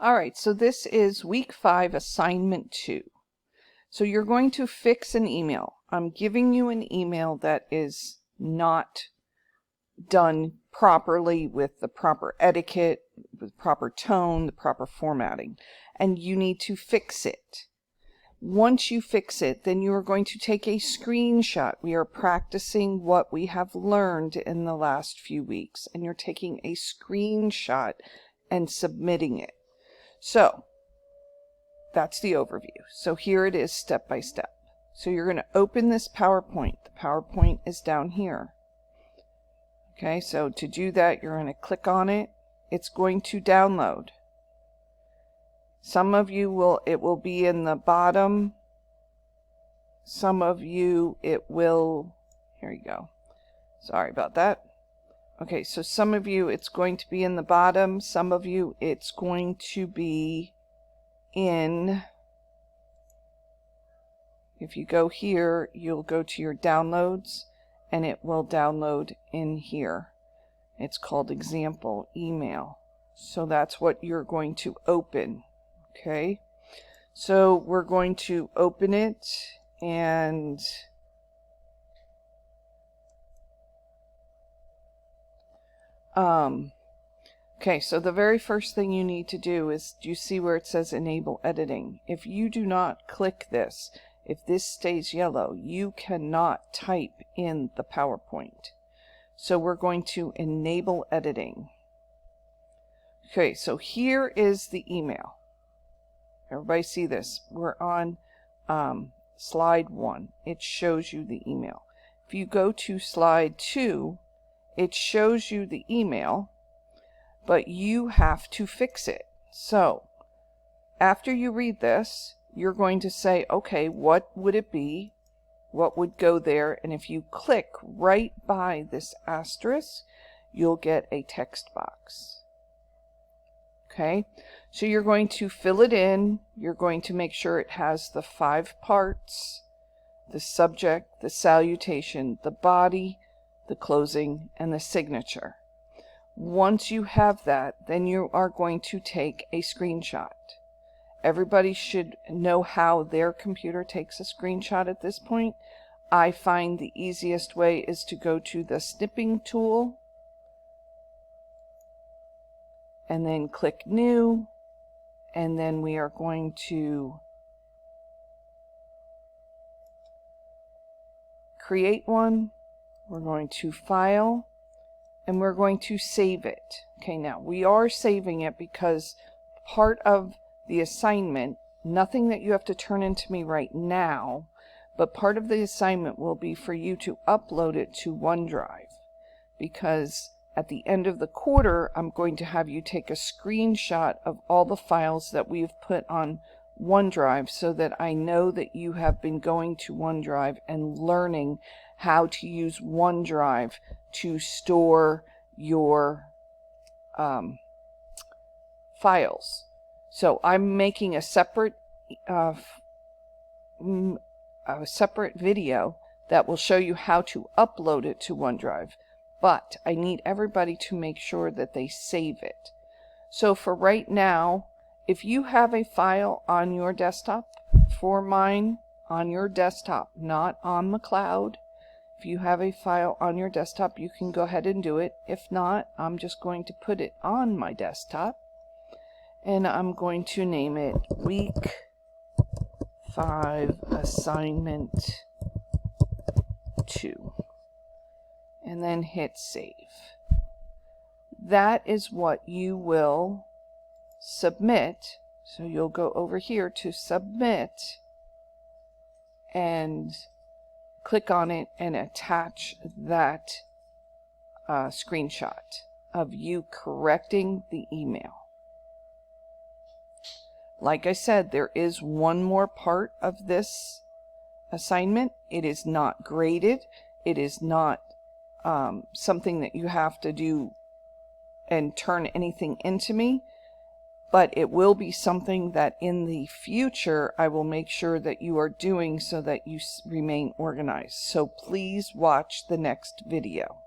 All right, so this is week 5, assignment 2. So you're going to fix an email. I'm giving you an email that is not done properly with the proper etiquette, with proper tone, the proper formatting, and you need to fix it. Once you fix it, then you are going to take a screenshot. We are practicing what we have learned in the last few weeks, and you're taking a screenshot and submitting it. So that's the overview. So here it is step by step. So you're going to open this PowerPoint. The PowerPoint is down here. Okay, so to do that, you're going to click on it. It's going to download. Some of you it will be in the bottom. Some of you it will, here you go. Sorry about that. Okay, so some of you it's going to be in the bottom. Some of you it's going to be in, if you go here, you'll go to your downloads and it will download in here. It's called example email. So that's what you're going to open. Okay, so we're going to open it and okay, so the very first thing you need to do is, do you see where it says enable editing? If you do not click this, if this stays yellow, you cannot type in the PowerPoint. So we're going to enable editing. Okay, so here is the email. Everybody see this? We're on slide 1. It shows you the email. If you go to slide 2, it shows you the email, but you have to fix it. So after you read this, you're going to say, okay, what would it be? What would go there? And if you click right by this asterisk, you'll get a text box. Okay, so you're going to fill it in. You're going to make sure it has the 5 parts: the subject, the salutation, the body, the closing, and the signature. Once you have that, then you are going to take a screenshot. Everybody should know how their computer takes a screenshot at this point. I find the easiest way is to go to the snipping tool and then click new, and then we are going to create one. We're going to file, and we're going to save it. Okay, now we are saving it because part of the assignment, nothing that you have to turn into me right now, but part of the assignment will be for you to upload it to OneDrive, because at the end of the quarter, I'm going to have you take a screenshot of all the files that we've put on OneDrive so that I know that you have been going to OneDrive and learning how to use OneDrive to store your files. So I'm making a separate video that will show you how to upload it to OneDrive. But I need everybody to make sure that they save it. So for right now, if you have a file on your desktop, for mine, on your desktop, not on the cloud, if you have a file on your desktop, you can go ahead and do it. If not, I'm just going to put it on my desktop, and I'm going to name it Week 5 Assignment 2. And then hit save. That is what you will submit. So you'll go over here to submit and click on it and attach that screenshot of you correcting the email. Like I said, there is one more part of this assignment. It is not graded. It is not something that you have to do and turn anything into me, but it will be something that in the future I will make sure that you are doing so that you remain organized. So please watch the next video.